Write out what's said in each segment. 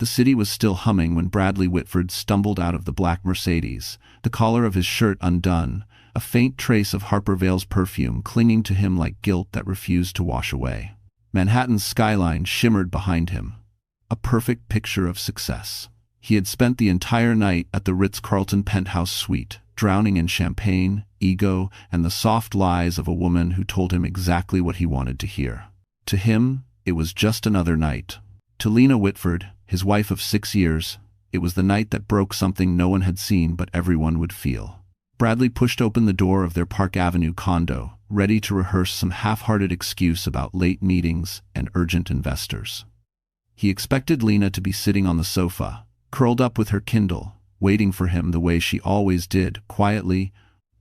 The city was still humming when Bradley Whitford stumbled out of the black Mercedes, the collar of his shirt undone, a faint trace of Harper Vale's perfume clinging to him like guilt that refused to wash away. Manhattan's skyline shimmered behind him, a perfect picture of success. He had spent the entire night at the Ritz-Carlton penthouse suite, drowning in champagne, ego, and the soft lies of a woman who told him exactly what he wanted to hear. To him, it was just another night. To Lena Whitford, his wife of 6 years, it was the night that broke something no one had seen but everyone would feel. Bradley pushed open the door of their Park Avenue condo, ready to rehearse some half-hearted excuse about late meetings and urgent investors. He expected Lena to be sitting on the sofa, curled up with her Kindle, waiting for him the way she always did, quietly,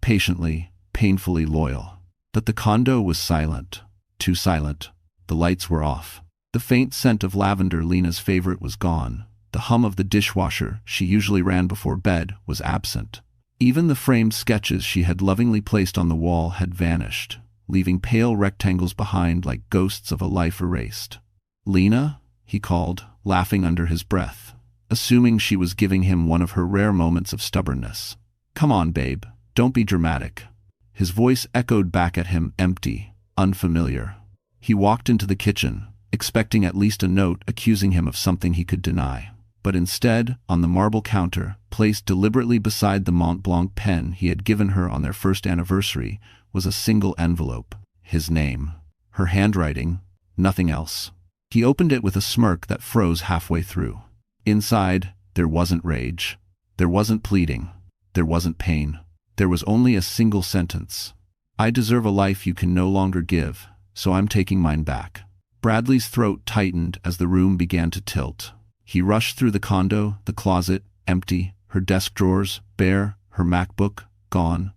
patiently, painfully loyal. But the condo was silent, too silent. The lights were off. The faint scent of lavender, Lena's favorite, was gone. The hum of the dishwasher she usually ran before bed was absent. Even the framed sketches she had lovingly placed on the wall had vanished, leaving pale rectangles behind like ghosts of a life erased. "Lena?" he called, laughing under his breath, assuming she was giving him one of her rare moments of stubbornness. "Come on, babe, don't be dramatic." His voice echoed back at him, empty, unfamiliar. He walked into the kitchen, expecting at least a note accusing him of something he could deny. But instead, on the marble counter, placed deliberately beside the Mont Blanc pen he had given her on their first anniversary, was a single envelope. His name. Her handwriting. Nothing else. He opened it with a smirk that froze halfway through. Inside, there wasn't rage. There wasn't pleading. There wasn't pain. There was only a single sentence. "I deserve a life you can no longer give, so I'm taking mine back." Bradley's throat tightened as the room began to tilt. He rushed through the condo, the closet, empty, her desk drawers, bare, her MacBook, gone.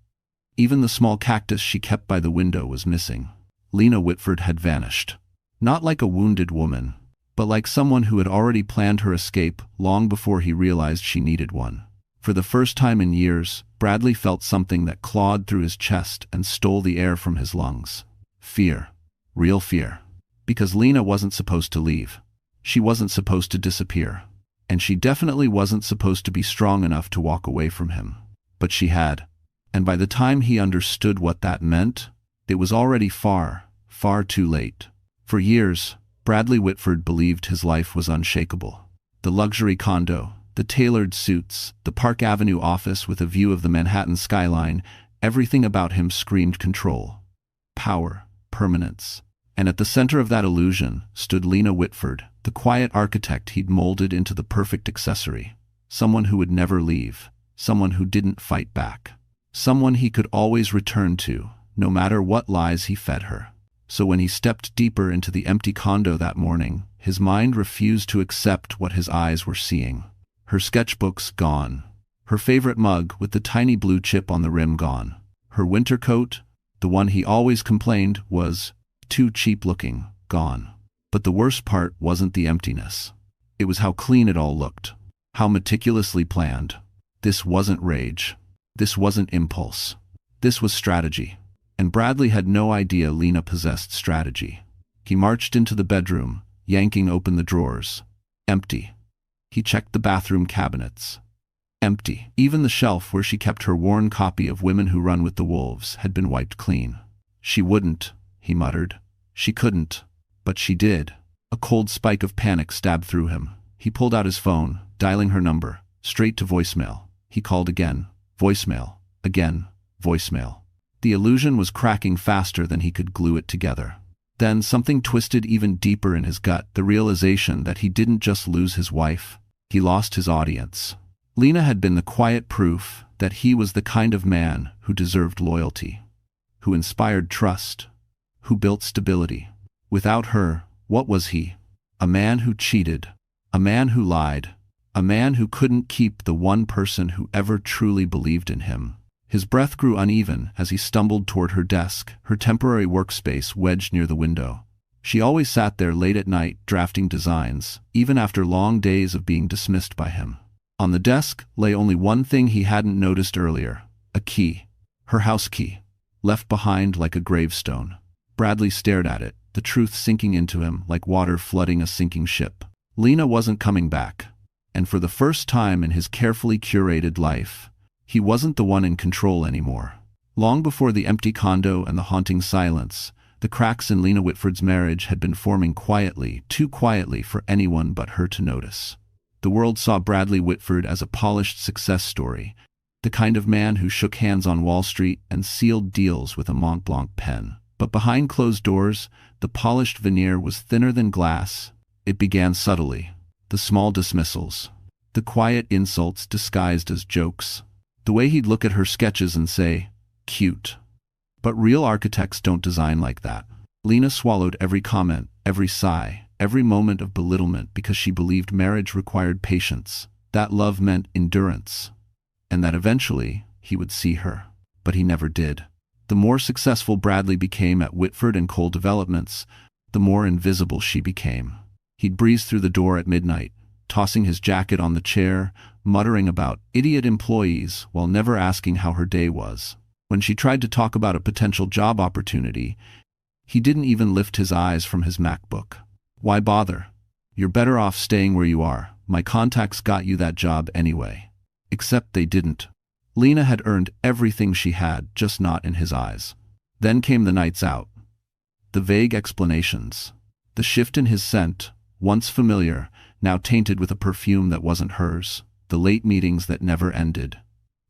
Even the small cactus she kept by the window was missing. Lena Whitford had vanished. Not like a wounded woman, but like someone who had already planned her escape long before he realized she needed one. For the first time in years, Bradley felt something that clawed through his chest and stole the air from his lungs. Fear. Real fear. Because Lena wasn't supposed to leave. She wasn't supposed to disappear. And she definitely wasn't supposed to be strong enough to walk away from him. But she had. And by the time he understood what that meant, it was already far, far too late. For years, Bradley Whitford believed his life was unshakable. The luxury condo, the tailored suits, the Park Avenue office with a view of the Manhattan skyline, everything about him screamed control, power, permanence. And at the center of that illusion stood Lena Whitford, the quiet architect he'd molded into the perfect accessory. Someone who would never leave. Someone who didn't fight back. Someone he could always return to, no matter what lies he fed her. So when he stepped deeper into the empty condo that morning, his mind refused to accept what his eyes were seeing. Her sketchbooks gone. Her favorite mug with the tiny blue chip on the rim gone. Her winter coat, the one he always complained was too cheap-looking, gone. But the worst part wasn't the emptiness. It was how clean it all looked. How meticulously planned. This wasn't rage. This wasn't impulse. This was strategy. And Bradley had no idea Lena possessed strategy. He marched into the bedroom, yanking open the drawers. Empty. He checked the bathroom cabinets. Empty. Even the shelf where she kept her worn copy of Women Who Run with the Wolves had been wiped clean. She wouldn't, he muttered. She couldn't. But she did. A cold spike of panic stabbed through him. He pulled out his phone, dialing her number, straight to voicemail. He called again. Voicemail. Again. Voicemail. The illusion was cracking faster than he could glue it together. Then something twisted even deeper in his gut, the realization that he didn't just lose his wife. He lost his audience. Lena had been the quiet proof that he was the kind of man who deserved loyalty, who inspired trust, who built stability. Without her, what was he? A man who cheated, a man who lied, a man who couldn't keep the one person who ever truly believed in him. His breath grew uneven as he stumbled toward her desk, her temporary workspace wedged near the window. She always sat there late at night drafting designs, even after long days of being dismissed by him. On the desk lay only one thing he hadn't noticed earlier, a key. Her house key, left behind like a gravestone. Bradley stared at it, the truth sinking into him like water flooding a sinking ship. Lena wasn't coming back. And for the first time in his carefully curated life, he wasn't the one in control anymore. Long before the empty condo and the haunting silence, the cracks in Lena Whitford's marriage had been forming quietly, too quietly for anyone but her to notice. The world saw Bradley Whitford as a polished success story, the kind of man who shook hands on Wall Street and sealed deals with a Mont Blanc pen. But behind closed doors, the polished veneer was thinner than glass. It began subtly. The small dismissals. The quiet insults disguised as jokes. The way he'd look at her sketches and say, "Cute." But real architects don't design like that. Lena swallowed every comment, every sigh, every moment of belittlement because she believed marriage required patience, that love meant endurance, and that eventually he would see her. But he never did. The more successful Bradley became at Whitford and Cole Developments, the more invisible she became. He'd breeze through the door at midnight, tossing his jacket on the chair, muttering about idiot employees while never asking how her day was. When she tried to talk about a potential job opportunity, he didn't even lift his eyes from his MacBook. "Why bother? You're better off staying where you are. My contacts got you that job anyway." Except they didn't. Lena had earned everything she had, just not in his eyes. Then came the nights out. The vague explanations. The shift in his scent, once familiar, now tainted with a perfume that wasn't hers. The late meetings that never ended.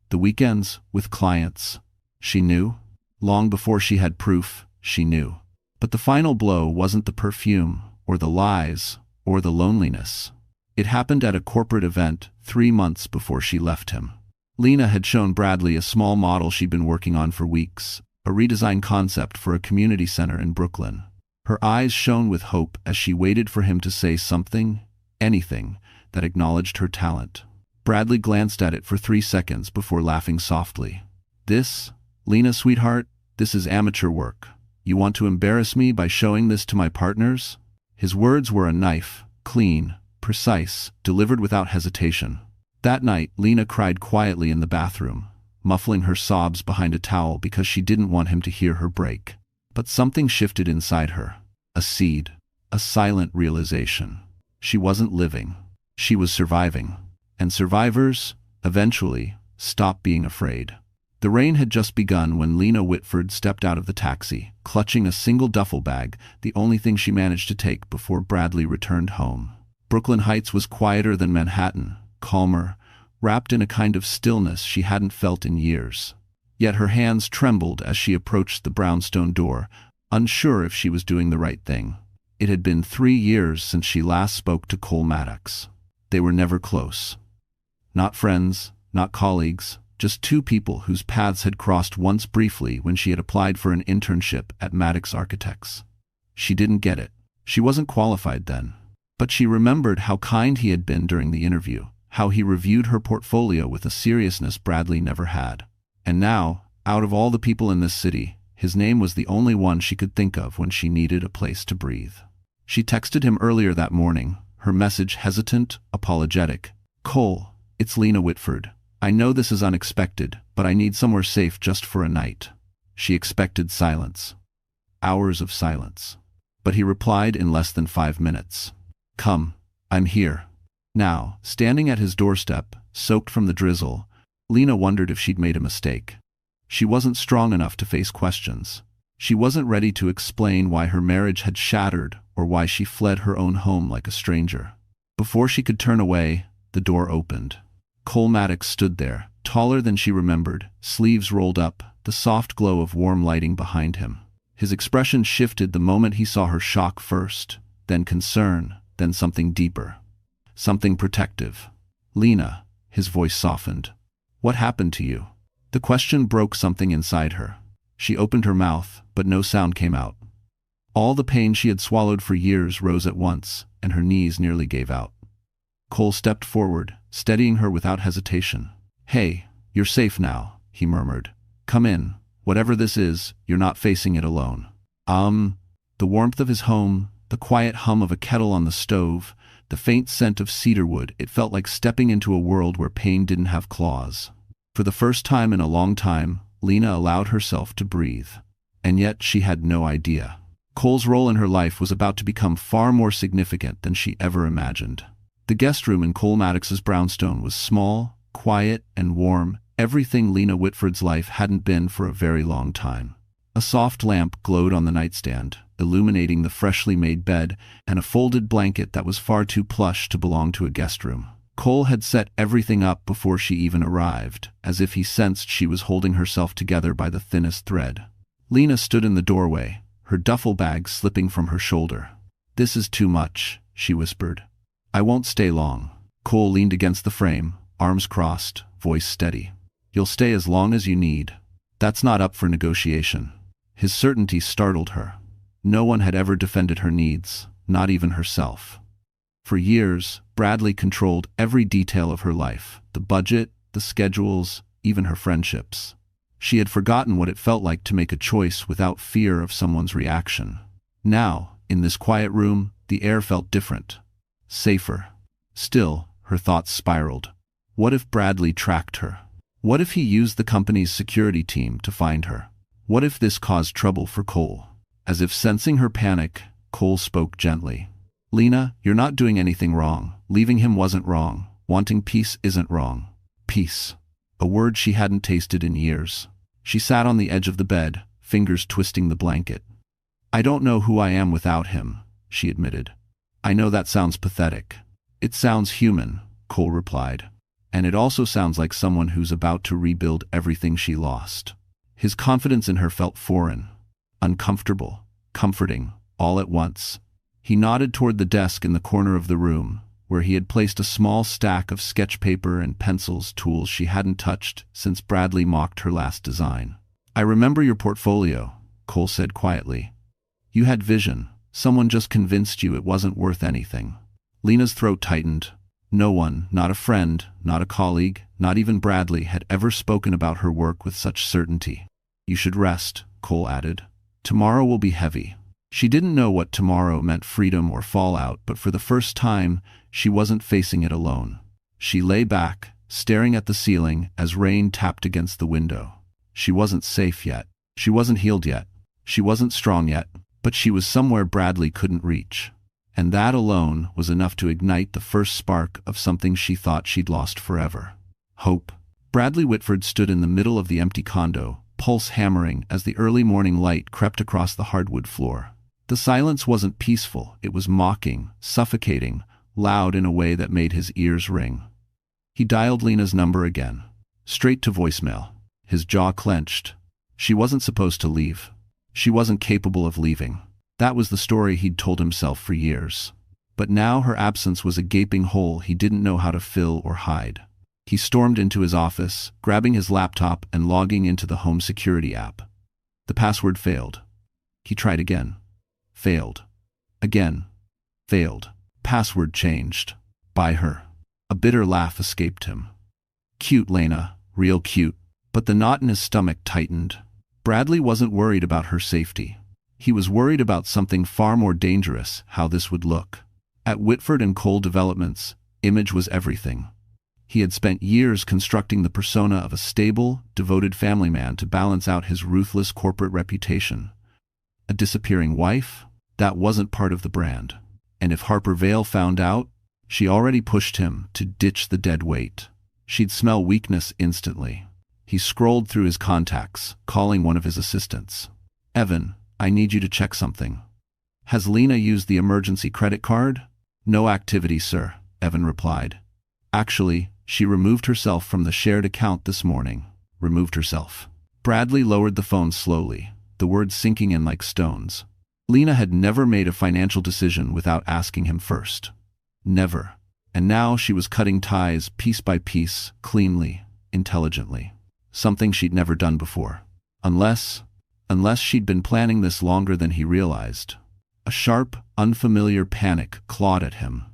The weekends with clients. She knew. Long before she had proof, she knew. But the final blow wasn't the perfume, or the lies, or the loneliness. It happened at a corporate event 3 months before she left him. Lena had shown Bradley a small model she'd been working on for weeks, a redesigned concept for a community center in Brooklyn. Her eyes shone with hope as she waited for him to say something, anything, that acknowledged her talent. Bradley glanced at it for 3 seconds before laughing softly. "This, Lena, sweetheart, this is amateur work. You want to embarrass me by showing this to my partners?" His words were a knife, clean, precise, delivered without hesitation. That night, Lena cried quietly in the bathroom, muffling her sobs behind a towel because she didn't want him to hear her break. But something shifted inside her. A seed. A silent realization. She wasn't living. She was surviving. And survivors, eventually, stop being afraid. The rain had just begun when Lena Whitford stepped out of the taxi, clutching a single duffel bag, the only thing she managed to take before Bradley returned home. Brooklyn Heights was quieter than Manhattan, calmer, wrapped in a kind of stillness she hadn't felt in years. Yet her hands trembled as she approached the brownstone door, unsure if she was doing the right thing. It had been 3 years since she last spoke to Cole Maddox. They were never close. Not friends, not colleagues, just 2 people whose paths had crossed once briefly when she had applied for an internship at Maddox Architects. She didn't get it. She wasn't qualified then. But she remembered how kind he had been during the interview, how he reviewed her portfolio with a seriousness Bradley never had. And now, out of all the people in this city, his name was the only one she could think of when she needed a place to breathe. She texted him earlier that morning, her message hesitant, apologetic. "Cole, it's Lena Whitford. I know this is unexpected, but I need somewhere safe just for a night." She expected silence. Hours of silence. But he replied in less than 5 minutes. "Come, I'm here." Now, standing at his doorstep, soaked from the drizzle, Lena wondered if she'd made a mistake. She wasn't strong enough to face questions. She wasn't ready to explain why her marriage had shattered or why she fled her own home like a stranger. Before she could turn away, the door opened. Cole Maddox stood there, taller than she remembered, sleeves rolled up, the soft glow of warm lighting behind him. His expression shifted the moment he saw her, shock first, then concern, then something deeper. Something protective. "Lena," his voice softened. "What happened to you?" The question broke something inside her. She opened her mouth, but no sound came out. All the pain she had swallowed for years rose at once, and her knees nearly gave out. Cole stepped forward, steadying her without hesitation. "Hey, you're safe now," he murmured. "Come in. Whatever this is, you're not facing it alone." The warmth of his home, the quiet hum of a kettle on the stove, the faint scent of cedarwood, it felt like stepping into a world where pain didn't have claws. For the first time in a long time, Lena allowed herself to breathe. And yet she had no idea. Cole's role in her life was about to become far more significant than she ever imagined. The guest room in Cole Maddox's brownstone was small, quiet, and warm, everything Lena Whitford's life hadn't been for a very long time. A soft lamp glowed on the nightstand, illuminating the freshly made bed and a folded blanket that was far too plush to belong to a guest room. Cole had set everything up before she even arrived, as if he sensed she was holding herself together by the thinnest thread. Lena stood in the doorway, her duffel bag slipping from her shoulder. "This is too much," she whispered. "I won't stay long." Cole leaned against the frame, arms crossed, voice steady. "You'll stay as long as you need. That's not up for negotiation." His certainty startled her. No one had ever defended her needs, not even herself. For years, Bradley controlled every detail of her life, the budget, the schedules, even her friendships. She had forgotten what it felt like to make a choice without fear of someone's reaction. Now, in this quiet room, the air felt different. Safer. Still, her thoughts spiraled. What if Bradley tracked her? What if he used the company's security team to find her? What if this caused trouble for Cole? As if sensing her panic, Cole spoke gently. "Lena, you're not doing anything wrong. Leaving him wasn't wrong. Wanting peace isn't wrong." Peace. A word she hadn't tasted in years. She sat on the edge of the bed, fingers twisting the blanket. "I don't know who I am without him," she admitted. "I know that sounds pathetic." "It sounds human," Cole replied. "And it also sounds like someone who's about to rebuild everything she lost." His confidence in her felt foreign, uncomfortable, comforting, all at once. He nodded toward the desk in the corner of the room, where he had placed a small stack of sketch paper and pencils, tools she hadn't touched since Bradley mocked her last design. "I remember your portfolio," Cole said quietly. "You had vision. Someone just convinced you it wasn't worth anything." Lena's throat tightened. No one, not a friend, not a colleague, not even Bradley, had ever spoken about her work with such certainty. "You should rest," Cole added. "Tomorrow will be heavy." She didn't know what tomorrow meant, freedom or fallout, but for the first time, she wasn't facing it alone. She lay back, staring at the ceiling as rain tapped against the window. She wasn't safe yet. She wasn't healed yet. She wasn't strong yet, but she was somewhere Bradley couldn't reach. And that alone was enough to ignite the first spark of something she thought she'd lost forever. Hope. Bradley Whitford stood in the middle of the empty condo, pulse hammering as the early morning light crept across the hardwood floor. The silence wasn't peaceful, it was mocking, suffocating, loud in a way that made his ears ring. He dialed Lena's number again. Straight to voicemail. His jaw clenched. She wasn't supposed to leave. She wasn't capable of leaving. That was the story he'd told himself for years. But now her absence was a gaping hole he didn't know how to fill or hide. He stormed into his office, grabbing his laptop and logging into the home security app. The password failed. He tried again. Failed. Again. Failed. Password changed. By her. A bitter laugh escaped him. Cute, Lena. Real cute. But the knot in his stomach tightened. Bradley wasn't worried about her safety. He was worried about something far more dangerous, how this would look. At Whitford and Cole Developments, image was everything. He had spent years constructing the persona of a stable, devoted family man to balance out his ruthless corporate reputation. A disappearing wife? That wasn't part of the brand. And if Harper Vale found out, she already pushed him to ditch the dead weight. She'd smell weakness instantly. He scrolled through his contacts, calling one of his assistants. "Evan, I need you to check something." "Has Lena used the emergency credit card?" "No activity, sir," Evan replied. "Actually, she removed herself from the shared account this morning." Removed herself. Bradley lowered the phone slowly, the words sinking in like stones. Lena had never made a financial decision without asking him first. Never. And now she was cutting ties piece by piece, cleanly, intelligently. Something she'd never done before. Unless she'd been planning this longer than he realized. A sharp, unfamiliar panic clawed at him.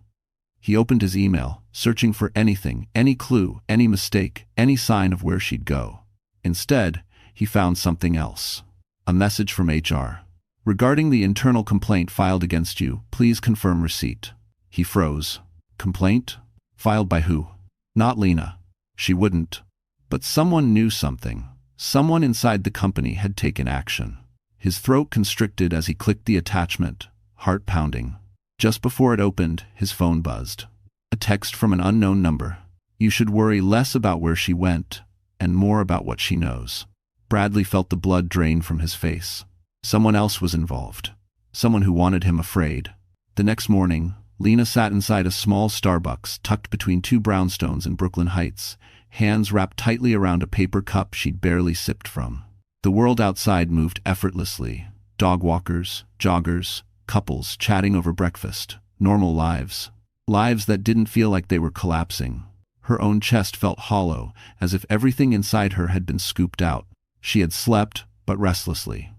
He opened his email, searching for anything, any clue, any mistake, any sign of where she'd go. Instead, he found something else. A message from HR. "Regarding the internal complaint filed against you, please confirm receipt." He froze. Complaint? Filed by who? Not Lena. She wouldn't. But someone knew something. Someone inside the company had taken action. His throat constricted as he clicked the attachment, heart pounding. Just before it opened, his phone buzzed. A text from an unknown number. You should worry less about where she went and more about what she knows. Bradley felt the blood drain from his face. Someone else was involved. Someone who wanted him afraid. The next morning, Lena sat inside a small Starbucks tucked between two brownstones in Brooklyn Heights, hands wrapped tightly around a paper cup she'd barely sipped from. The world outside moved effortlessly. Dog walkers, joggers, couples chatting over breakfast. Normal lives. Lives that didn't feel like they were collapsing. Her own chest felt hollow, as if everything inside her had been scooped out. She had slept, but restlessly.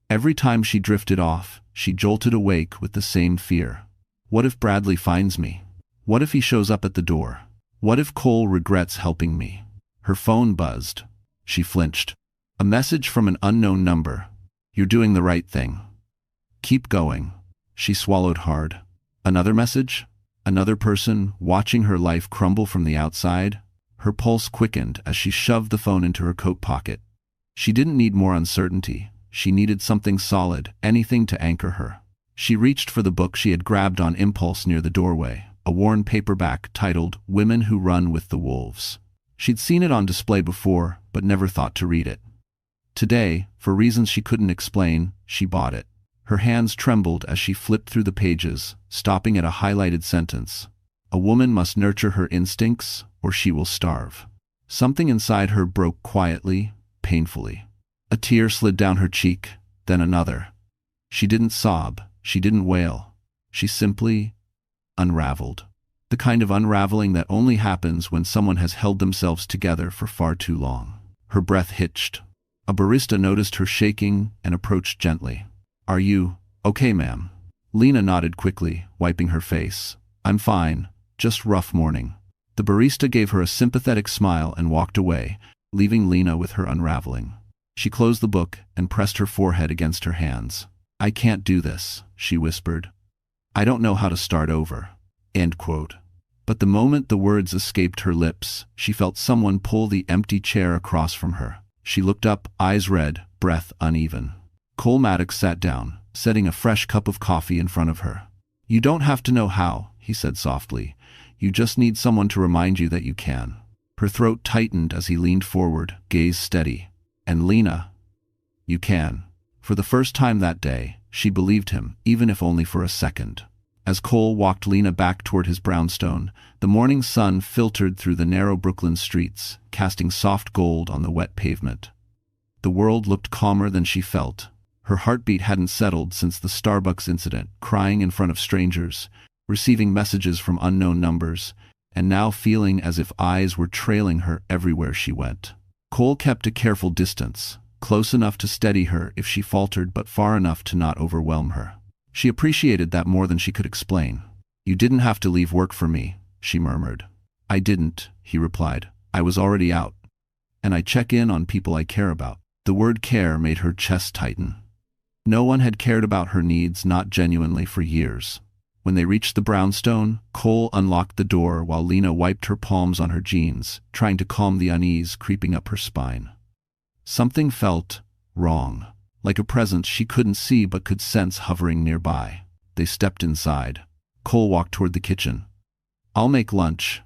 Every time she drifted off, she jolted awake with the same fear. What if Bradley finds me? What if he shows up at the door? What if Cole regrets helping me? Her phone buzzed. She flinched. A message from an unknown number. You're doing the right thing. Keep going. She swallowed hard. Another message? Another person watching her life crumble from the outside? Her pulse quickened as she shoved the phone into her coat pocket. She didn't need more uncertainty. She needed something solid, anything to anchor her. She reached for the book she had grabbed on impulse near the doorway, a worn paperback titled Women Who Run with the Wolves. She'd seen it on display before, but never thought to read it. Today, for reasons she couldn't explain, she bought it. Her hands trembled as she flipped through the pages, stopping at a highlighted sentence. A woman must nurture her instincts, or she will starve. Something inside her broke quietly, painfully. A tear slid down her cheek, then another. She didn't sob, she didn't wail. She simply unraveled. The kind of unraveling that only happens when someone has held themselves together for far too long. Her breath hitched. A barista noticed her shaking and approached gently. Are you okay, ma'am? Lena nodded quickly, wiping her face. I'm fine, just rough morning. The barista gave her a sympathetic smile and walked away, leaving Lena with her unraveling. She closed the book and pressed her forehead against her hands. I can't do this, she whispered. I don't know how to start over. End quote. But the moment the words escaped her lips, she felt someone pull the empty chair across from her. She looked up, eyes red, breath uneven. Cole Maddox sat down, setting a fresh cup of coffee in front of her. You don't have to know how, he said softly. You just need someone to remind you that you can. Her throat tightened as he leaned forward, gaze steady. And Lena, you can. For the first time that day, she believed him, even if only for a second. As Cole walked Lena back toward his brownstone, the morning sun filtered through the narrow Brooklyn streets, casting soft gold on the wet pavement. The world looked calmer than she felt. Her heartbeat hadn't settled since the Starbucks incident, crying in front of strangers, receiving messages from unknown numbers, and now feeling as if eyes were trailing her everywhere she went. Cole kept a careful distance, close enough to steady her if she faltered but far enough to not overwhelm her. She appreciated that more than she could explain. You didn't have to leave work for me, she murmured. I didn't, he replied. I was already out. And I check in on people I care about. The word care made her chest tighten. No one had cared about her needs, not genuinely, for years. When they reached the brownstone, Cole unlocked the door while Lena wiped her palms on her jeans, trying to calm the unease creeping up her spine. Something felt wrong, like a presence she couldn't see but could sense hovering nearby. They stepped inside. Cole walked toward the kitchen. I'll make lunch.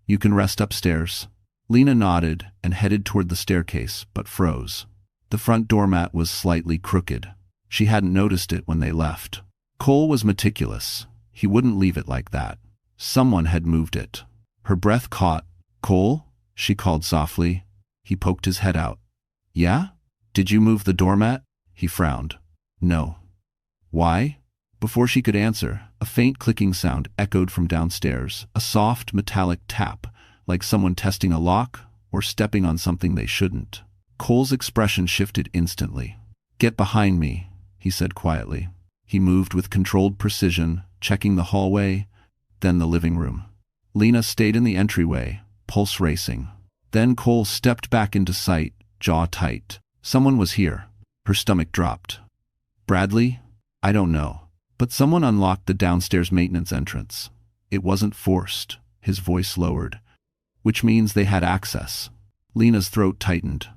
You can rest upstairs. Lena nodded and headed toward the staircase, but froze. The front doormat was slightly crooked. She hadn't noticed it when they left. Cole was meticulous. He wouldn't leave it like that. Someone had moved it. Her breath caught. Cole? She called softly. He poked his head out. Yeah? Did you move the doormat? He frowned. No. Why? Before she could answer, a faint clicking sound echoed from downstairs, a soft metallic tap, like someone testing a lock or stepping on something they shouldn't. Cole's expression shifted instantly. Get behind me, he said quietly. He moved with controlled precision, checking the hallway, then the living room. Lena stayed in the entryway, pulse racing. Then Cole stepped back into sight, jaw tight. Someone was here. Her stomach dropped. Bradley? I don't know. But someone unlocked the downstairs maintenance entrance. It wasn't forced. His voice lowered. Which means they had access. Lena's throat tightened.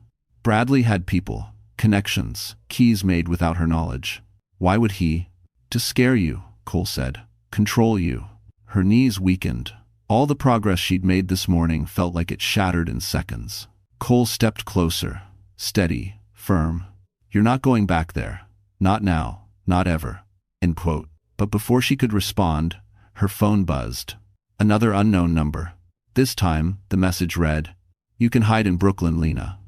Bradley had people, connections, keys made without her knowledge. Why would he? To scare you, Cole said. Control you. Her knees weakened. All the progress she'd made this morning felt like it shattered in seconds. Cole stepped closer, steady, firm. "You're not going back there. Not now, not ever." End quote. But before she could respond, her phone buzzed. Another unknown number. This time, the message read, "You can hide in Brooklyn, Lena.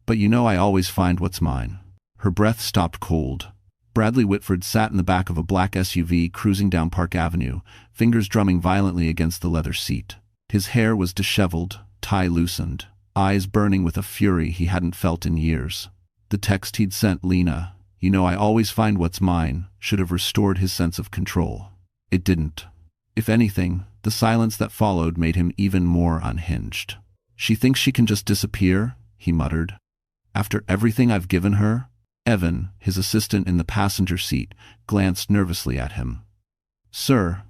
But you know I always find what's mine." Her breath stopped cold. Bradley Whitford sat in the back of a black SUV cruising down Park Avenue, fingers drumming violently against the leather seat. His hair was disheveled, tie loosened, eyes burning with a fury he hadn't felt in years. The text he'd sent Lena, "You know I always find what's mine," should have restored his sense of control. It didn't. If anything, the silence that followed made him even more unhinged. "She thinks she can just disappear," he muttered. "After everything I've given her?" Evan, his assistant in the passenger seat, glanced nervously at him. "Sir,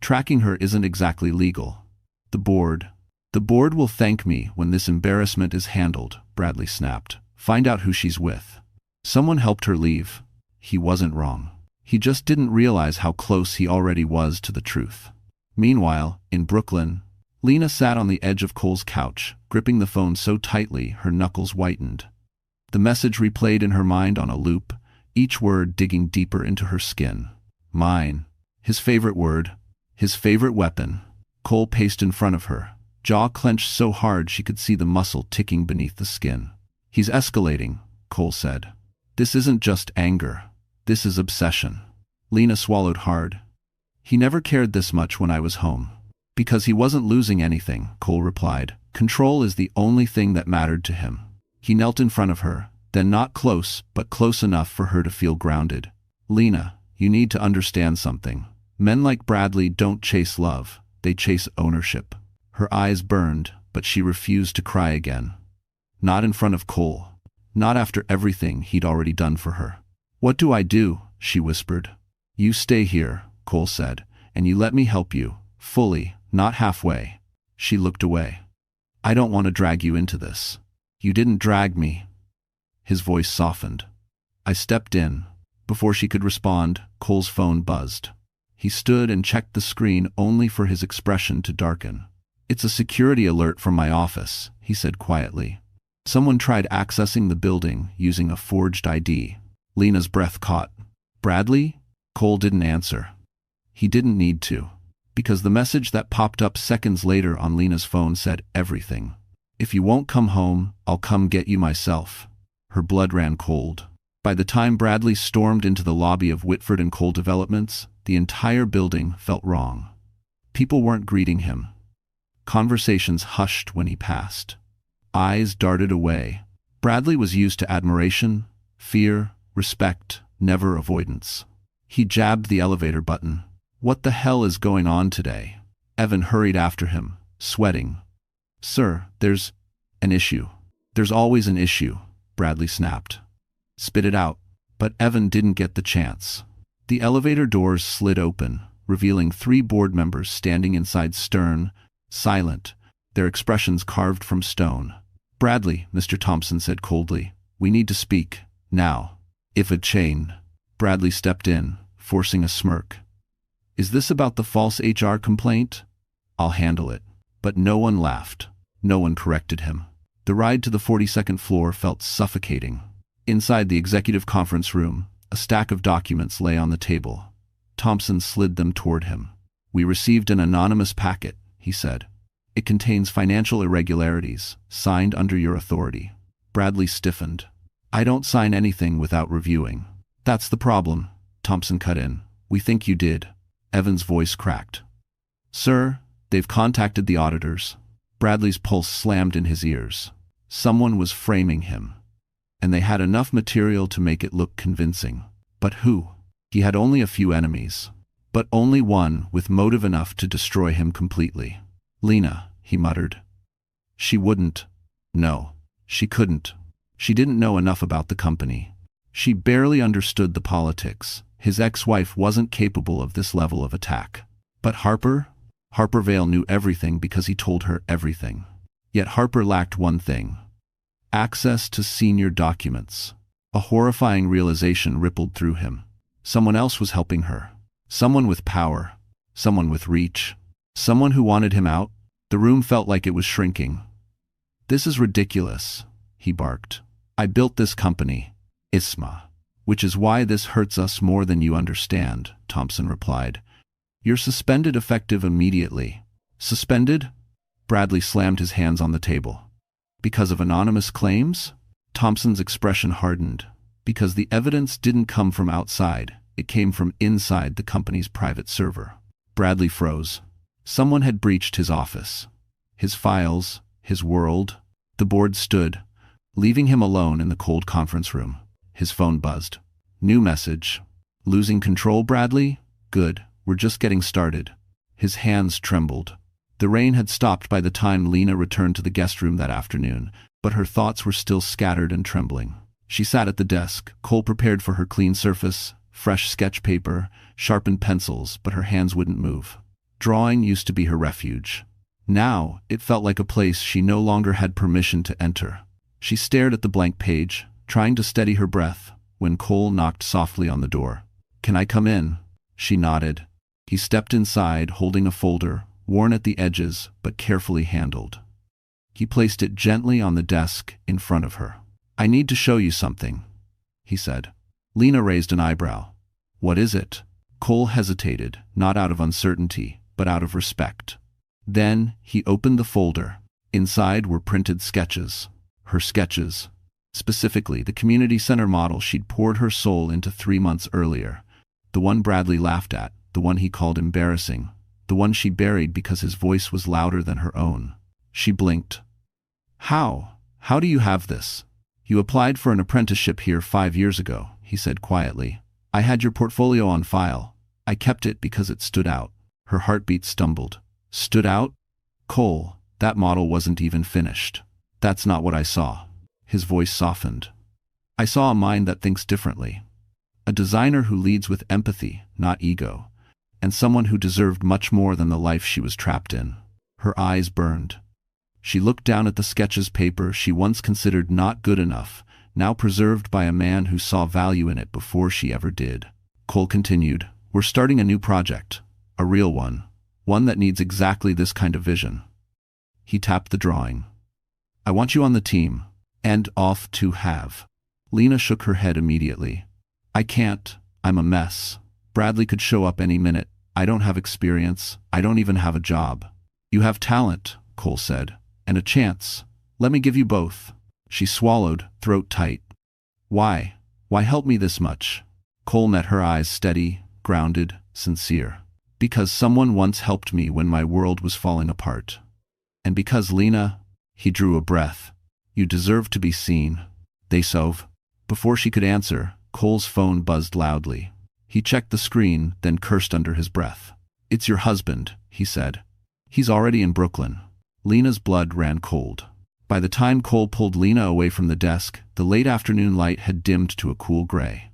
tracking her isn't exactly legal. The board will thank me when this embarrassment is handled," Bradley snapped. "Find out who she's with." Someone helped her leave. He wasn't wrong. He just didn't realize how close he already was to the truth. Meanwhile, in Brooklyn, Lena sat on the edge of Cole's couch, gripping the phone so tightly her knuckles whitened. The message replayed in her mind on a loop, each word digging deeper into her skin. Mine. His favorite word. His favorite weapon. Cole paced in front of her, jaw clenched so hard she could see the muscle ticking beneath the skin. "He's escalating," Cole said. "This isn't just anger. This is obsession." Lena swallowed hard. "He never cared this much when I was home." "Because he wasn't losing anything," Cole replied. "Control is the only thing that mattered to him." He knelt in front of her, then not close, but close enough for her to feel grounded. "Lena, you need to understand something. Men like Bradley don't chase love, they chase ownership." Her eyes burned, but she refused to cry again. Not in front of Cole. Not after everything he'd already done for her. "What do I do?" she whispered. "You stay here," Cole said, "and you let me help you, fully, not halfway." She looked away. "I don't want to drag you into this." "You didn't drag me." His voice softened. "I stepped in." Before she could respond, Cole's phone buzzed. He stood and checked the screen only for his expression to darken. "It's a security alert from my office," he said quietly. "Someone tried accessing the building using a forged ID." Lena's breath caught. "Bradley?" Cole didn't answer. He didn't need to, because the message that popped up seconds later on Lena's phone said everything. "If you won't come home, I'll come get you myself." Her blood ran cold. By the time Bradley stormed into the lobby of Whitford and Cole Developments, the entire building felt wrong. People weren't greeting him. Conversations hushed when he passed. Eyes darted away. Bradley was used to admiration, fear, respect, never avoidance. He jabbed the elevator button. "What the hell is going on today?" Evan hurried after him, sweating. "Sir, there's an issue." "There's always an issue," Bradley snapped. "Spit it out." But Evan didn't get the chance. The elevator doors slid open, revealing 3 board members standing inside, stern, silent, their expressions carved from stone. "Bradley," Mr. Thompson said coldly, "we need to speak, now." "If a chain." Bradley stepped in, forcing a smirk. "Is this about the false HR complaint?" "I'll handle it." But no one laughed. No one corrected him. The ride to the 42nd floor felt suffocating. Inside the executive conference room, a stack of documents lay on the table. Thompson slid them toward him. "We received an anonymous packet," he said. "It contains financial irregularities, signed under your authority." Bradley stiffened. "I don't sign anything without reviewing." "That's the problem," Thompson cut in. "We think you did." Evan's voice cracked. "Sir, they've contacted the auditors." Bradley's pulse slammed in his ears. Someone was framing him. And they had enough material to make it look convincing. But who? He had only a few enemies. But only one with motive enough to destroy him completely. "Lena," he muttered. "She wouldn't." No, she couldn't. She didn't know enough about the company. She barely understood the politics. His ex-wife wasn't capable of this level of attack. But Harper? Harper Vale knew everything because he told her everything. Yet Harper lacked one thing. Access to senior documents. A horrifying realization rippled through him. Someone else was helping her. Someone with power. Someone with reach. Someone who wanted him out? The room felt like it was shrinking. "This is ridiculous," he barked. "I built this company, ISMA. Which is why this hurts us more than you understand," Thompson replied. "You're suspended effective immediately." "Suspended?" Bradley slammed his hands on the table. "Because of anonymous claims?" Thompson's expression hardened. "Because the evidence didn't come from outside, it came from inside the company's private server." Bradley froze. Someone had breached his office. His files, his world. The board stood, leaving him alone in the cold conference room. His phone buzzed. New message. "Losing control, Bradley? Good, we're just getting started." His hands trembled. The rain had stopped by the time Lena returned to the guest room that afternoon, but her thoughts were still scattered and trembling. She sat at the desk, Cole prepared for her clean surface, fresh sketch paper, sharpened pencils, but her hands wouldn't move. Drawing used to be her refuge. Now, it felt like a place she no longer had permission to enter. She stared at the blank page, trying to steady her breath, when Cole knocked softly on the door. "Can I come in?" She nodded. He stepped inside, holding a folder, worn at the edges, but carefully handled. He placed it gently on the desk in front of her. "I need to show you something," he said. Lena raised an eyebrow. "What is it?" Cole hesitated, not out of uncertainty, but out of respect. Then, he opened the folder. Inside were printed sketches. Her sketches. Specifically, the community center model she'd poured her soul into 3 months earlier. The one Bradley laughed at, the one he called embarrassing, the one she buried because his voice was louder than her own. She blinked. How do you have this?" "You applied for an apprenticeship here 5 years ago," he said quietly. "I had your portfolio on file. I kept it because it stood out." Her heartbeat stumbled. "Stood out?" "Cole, that model wasn't even finished." "That's not what I saw." His voice softened. "I saw a mind that thinks differently. A designer who leads with empathy, not ego. And someone who deserved much more than the life she was trapped in." Her eyes burned. She looked down at the sketches paper she once considered not good enough, now preserved by a man who saw value in it before she ever did. Cole continued, "We're starting a new project. A real one. One that needs exactly this kind of vision." He tapped the drawing. "I want you on the team. And off to have." Lena shook her head immediately. "I can't. I'm a mess. Bradley could show up any minute. I don't have experience. I don't even have a job." "You have talent," Cole said, "and a chance. Let me give you both." She swallowed, throat tight. Why help me this much?" Cole met her eyes, steady, grounded, sincere. "Because someone once helped me when my world was falling apart. And because Lena," he drew a breath, "you deserve to be seen." They sove. Before she could answer, Cole's phone buzzed loudly. He checked the screen, then cursed under his breath. "It's your husband," he said. "He's already in Brooklyn." Lena's blood ran cold. By the time Cole pulled Lena away from the desk, the late afternoon light had dimmed to a cool gray.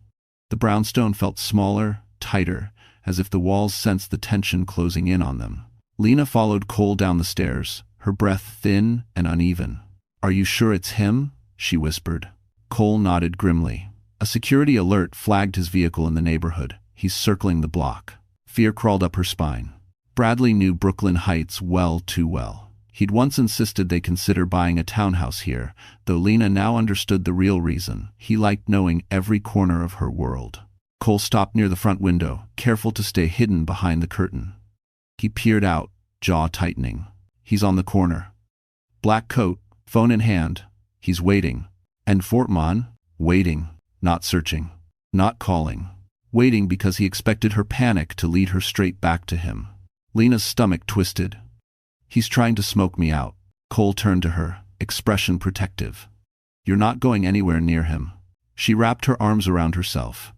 The brownstone felt smaller, tighter, as if the walls sensed the tension closing in on them. Lena followed Cole down the stairs, her breath thin and uneven. "Are you sure it's him?" she whispered. Cole nodded grimly. A security alert flagged his vehicle in the neighborhood. "He's circling the block." Fear crawled up her spine. Bradley knew Brooklyn Heights well too well. He'd once insisted they consider buying a townhouse here, though Lena now understood the real reason. He liked knowing every corner of her world. Cole stopped near the front window, careful to stay hidden behind the curtain. He peered out, jaw tightening. He's on the corner. Black coat, phone in hand. He's waiting. And Fortman? Waiting. Not searching. Not calling. Waiting because he expected her panic to lead her straight back to him. Lena's stomach twisted. "He's trying to smoke me out." Cole turned to her, expression protective. "You're not going anywhere near him." She wrapped her arms around herself.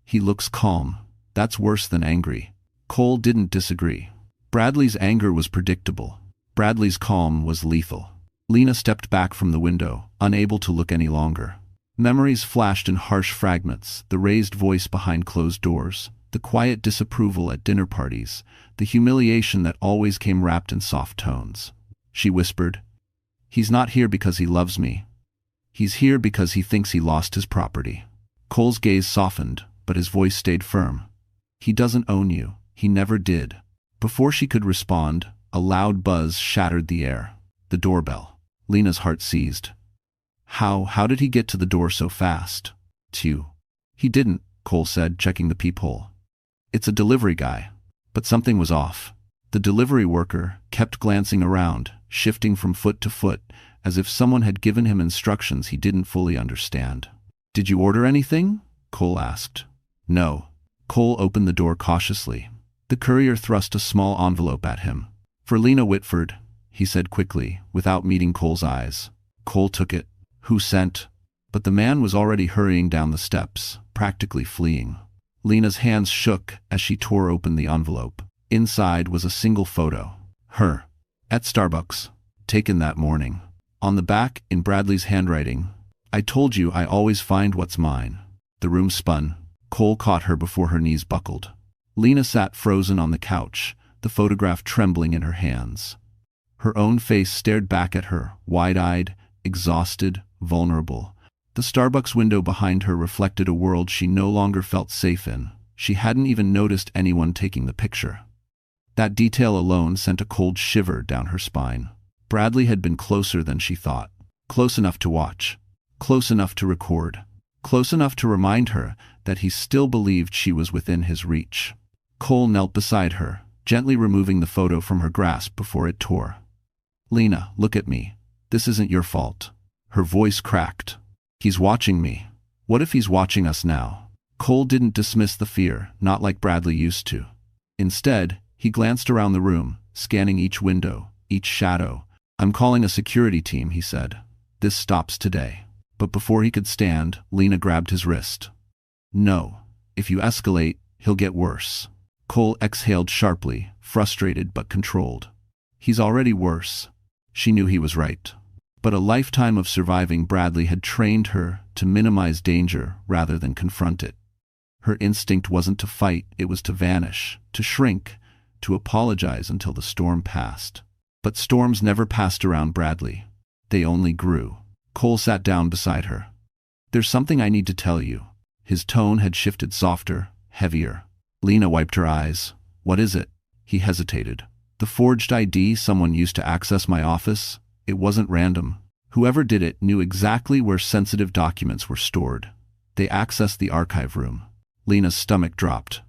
"He looks calm. That's worse than angry." Cole didn't disagree. Bradley's anger was predictable. Bradley's calm was lethal. Lena stepped back from the window, unable to look any longer. Memories flashed in harsh fragments, the raised voice behind closed doors, the quiet disapproval at dinner parties, the humiliation that always came wrapped in soft tones. She whispered, "He's not here because he loves me. He's here because he thinks he lost his property." Cole's gaze softened, but his voice stayed firm. "He doesn't own you. He never did." Before she could respond, a loud buzz shattered the air. The doorbell. Lena's heart seized. How did he get to the door so fast? He didn't, Cole said, checking the peephole. It's a delivery guy. But something was off. The delivery worker kept glancing around, shifting from foot to foot, as if someone had given him instructions he didn't fully understand. Did you order anything? Cole asked. No. Cole opened the door cautiously. The courier thrust a small envelope at him. For Lena Whitford, he said quickly, without meeting Cole's eyes. Cole took it. Who sent? But the man was already hurrying down the steps, practically fleeing. Lena's hands shook as she tore open the envelope. Inside was a single photo. Her. At Starbucks. Taken that morning. On the back, in Bradley's handwriting, I told you I always find what's mine. The room spun. Cole caught her before her knees buckled. Lena sat frozen on the couch, the photograph trembling in her hands. Her own face stared back at her, wide-eyed, exhausted, vulnerable. The Starbucks window behind her reflected a world she no longer felt safe in. She hadn't even noticed anyone taking the picture. That detail alone sent a cold shiver down her spine. Bradley had been closer than she thought. Close enough to watch. Close enough to record. Close enough to remind her that he still believed she was within his reach. Cole knelt beside her, gently removing the photo from her grasp before it tore. Lena, look at me. This isn't your fault. Her voice cracked. He's watching me. What if he's watching us now? Cole didn't dismiss the fear, not like Bradley used to. Instead, he glanced around the room, scanning each window, each shadow. I'm calling a security team, he said. This stops today. But before he could stand, Lena grabbed his wrist. No. If you escalate, he'll get worse. Cole exhaled sharply, frustrated but controlled. He's already worse. She knew he was right. But a lifetime of surviving Bradley had trained her to minimize danger rather than confront it. Her instinct wasn't to fight, it was to vanish, to shrink, to apologize until the storm passed. But storms never passed around Bradley. They only grew. Cole sat down beside her. There's something I need to tell you. His tone had shifted softer, heavier. Lena wiped her eyes. What is it? He hesitated. The forged ID someone used to access my office. It wasn't random. Whoever did it knew exactly where sensitive documents were stored. They accessed the archive room. Lena's stomach dropped.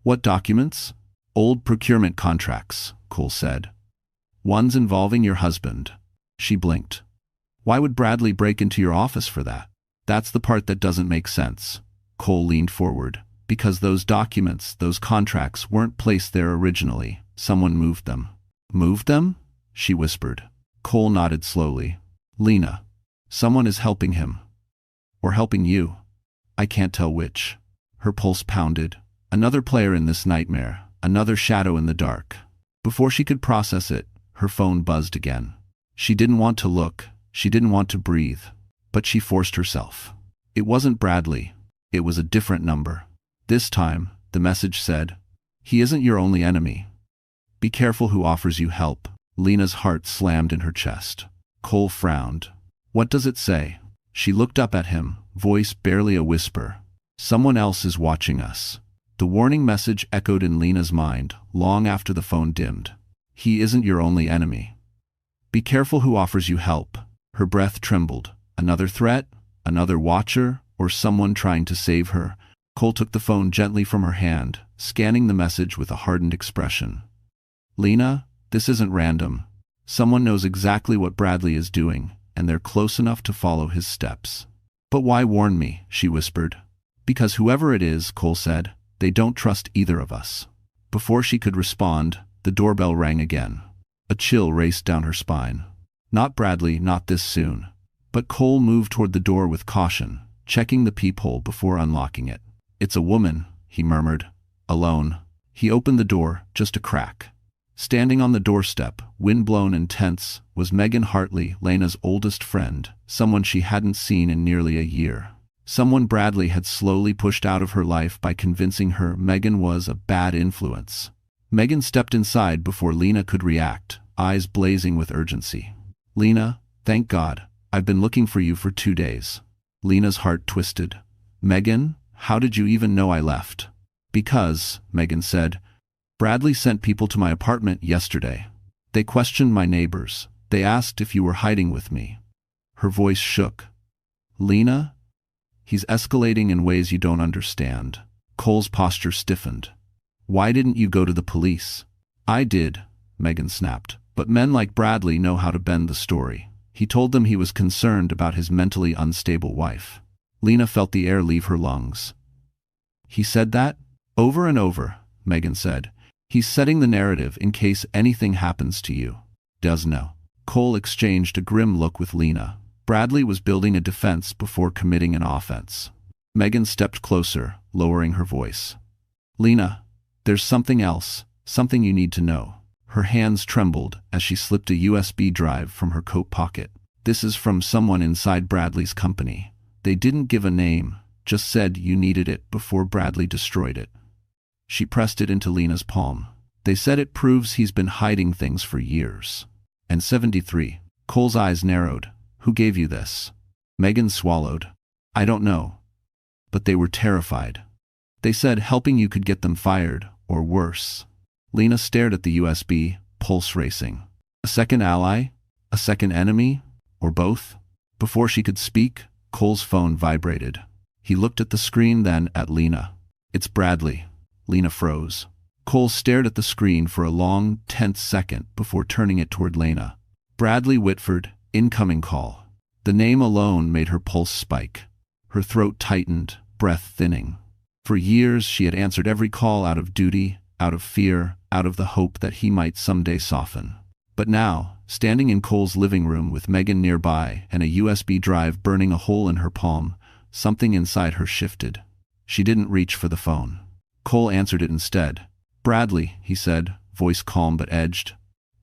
What documents? Old procurement contracts, Cole said. Ones involving your husband. She blinked. Why would Bradley break into your office for that? That's the part that doesn't make sense. Cole leaned forward. Because those documents, those contracts, weren't placed there originally. Someone moved them. Moved them? She whispered. Cole nodded slowly. Lena. Someone is helping him. Or helping you. I can't tell which. Her pulse pounded. Another player in this nightmare. Another shadow in the dark. Before she could process it, her phone buzzed again. She didn't want to look. She didn't want to breathe. But she forced herself. It wasn't Bradley. It was a different number. This time, the message said, he isn't your only enemy. Be careful who offers you help. Lena's heart slammed in her chest. Cole frowned. What does it say? She looked up at him, voice barely a whisper. Someone else is watching us. The warning message echoed in Lena's mind, long after the phone dimmed. He isn't your only enemy. Be careful who offers you help. Her breath trembled. Another threat? Another watcher? Or someone trying to save her? Cole took the phone gently from her hand, scanning the message with a hardened expression. Lena, this isn't random. Someone knows exactly what Bradley is doing, and they're close enough to follow his steps. But why warn me? She whispered. Because whoever it is, Cole said, they don't trust either of us. Before she could respond, the doorbell rang again. A chill raced down her spine. Not Bradley, not this soon. But Cole moved toward the door with caution, checking the peephole before unlocking it. It's a woman, he murmured. Alone. He opened the door, just a crack. Standing on the doorstep, windblown and tense, was Megan Hartley, Lena's oldest friend, someone she hadn't seen in nearly a year. Someone Bradley had slowly pushed out of her life by convincing her Megan was a bad influence. Megan stepped inside before Lena could react, eyes blazing with urgency. Lena, thank God, I've been looking for you for 2 days. Lena's heart twisted. Megan? How did you even know I left? Because, Megan said, Bradley sent people to my apartment yesterday. They questioned my neighbors. They asked if you were hiding with me. Her voice shook. Lena? He's escalating in ways you don't understand. Cole's posture stiffened. Why didn't you go to the police? I did, Megan snapped. But men like Bradley know how to bend the story. He told them he was concerned about his mentally unstable wife. Lena felt the air leave her lungs. He said that? Over and over, Megan said. He's setting the narrative in case anything happens to you. Does know. Cole exchanged a grim look with Lena. Bradley was building a defense before committing an offense. Megan stepped closer, lowering her voice. Lena, there's something else, something you need to know. Her hands trembled as she slipped a USB drive from her coat pocket. This is from someone inside Bradley's company. They didn't give a name, just said you needed it before Bradley destroyed it. She pressed it into Lena's palm. They said it proves he's been hiding things for years. And 73. Cole's eyes narrowed. Who gave you this? Megan swallowed. I don't know. But they were terrified. They said helping you could get them fired, or worse. Lena stared at the USB, pulse racing. A second ally? A second enemy? Or both? Before she could speak, Cole's phone vibrated. He looked at the screen, then at Lena. It's Bradley. Lena froze. Cole stared at the screen for a long, tense second before turning it toward Lena. Bradley Whitford, incoming call. The name alone made her pulse spike. Her throat tightened, breath thinning. For years she had answered every call out of duty, out of fear, out of the hope that he might someday soften. But now, standing in Cole's living room with Megan nearby and a USB drive burning a hole in her palm, something inside her shifted. She didn't reach for the phone. Cole answered it instead. Bradley, he said, voice calm but edged.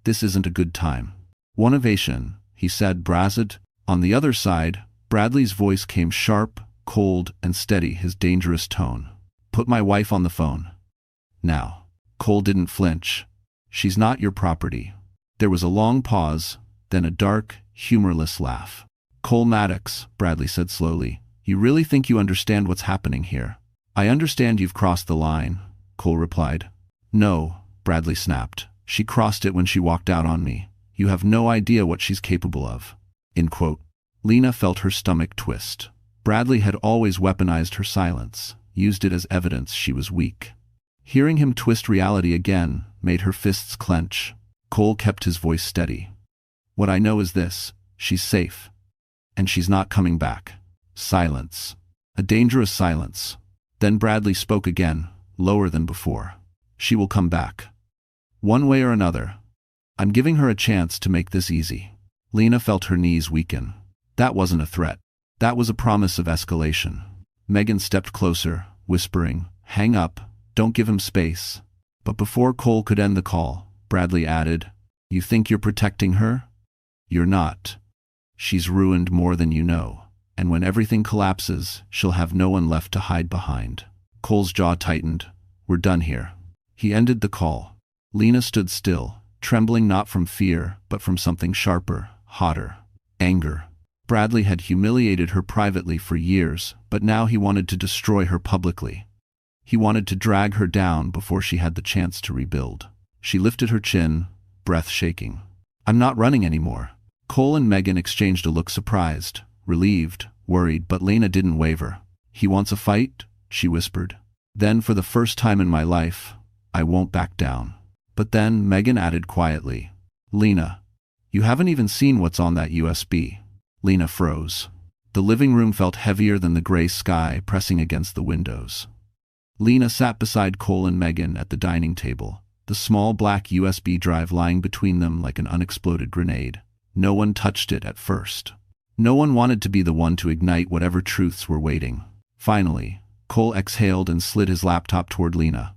This isn't a good time. One ovation, he said, brazzed. On the other side, Bradley's voice came sharp, cold, and steady, his dangerous tone. Put my wife on the phone. Now. Cole didn't flinch. She's not your property. There was a long pause, then a dark, humorless laugh. Cole Maddox, Bradley said slowly, you really think you understand what's happening here? I understand you've crossed the line, Cole replied. No, Bradley snapped. She crossed it when she walked out on me. You have no idea what she's capable of. End quote. Lena felt her stomach twist. Bradley had always weaponized her silence, used it as evidence she was weak. Hearing him twist reality again made her fists clench. Cole kept his voice steady. What I know is this, she's safe. And she's not coming back. Silence. A dangerous silence. Then Bradley spoke again, lower than before. She will come back. One way or another. I'm giving her a chance to make this easy. Lena felt her knees weaken. That wasn't a threat. That was a promise of escalation. Megan stepped closer, whispering, hang up, don't give him space. But before Cole could end the call, Bradley added, you think you're protecting her? You're not. She's ruined more than you know. And when everything collapses, she'll have no one left to hide behind. Cole's jaw tightened. We're done here. He ended the call. Lena stood still, trembling not from fear, but from something sharper, hotter. Anger. Bradley had humiliated her privately for years, but now he wanted to destroy her publicly. He wanted to drag her down before she had the chance to rebuild. She lifted her chin, breath shaking. I'm not running anymore. Cole and Megan exchanged a look, surprised, relieved, worried, but Lena didn't waver. He wants a fight? She whispered. Then, for the first time in my life, I won't back down. But then Megan added quietly, Lena, you haven't even seen what's on that USB. Lena froze. The living room felt heavier than the gray sky pressing against the windows. Lena sat beside Cole and Megan at the dining table, the small black USB drive lying between them like an unexploded grenade. No one touched it at first. No one wanted to be the one to ignite whatever truths were waiting. Finally, Cole exhaled and slid his laptop toward Lena.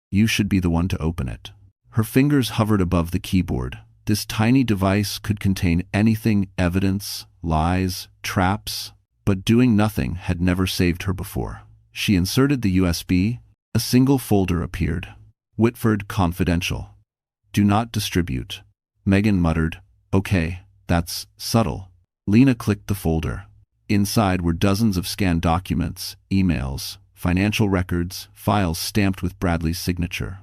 You should be the one to open it. Her fingers hovered above the keyboard. This tiny device could contain anything, evidence, lies, traps, but doing nothing had never saved her before. She inserted the USB. A single folder appeared. Whitford Confidential. Do not distribute. Megan muttered, okay, that's subtle. Lena clicked the folder. Inside were dozens of scanned documents, emails, financial records, files stamped with Bradley's signature.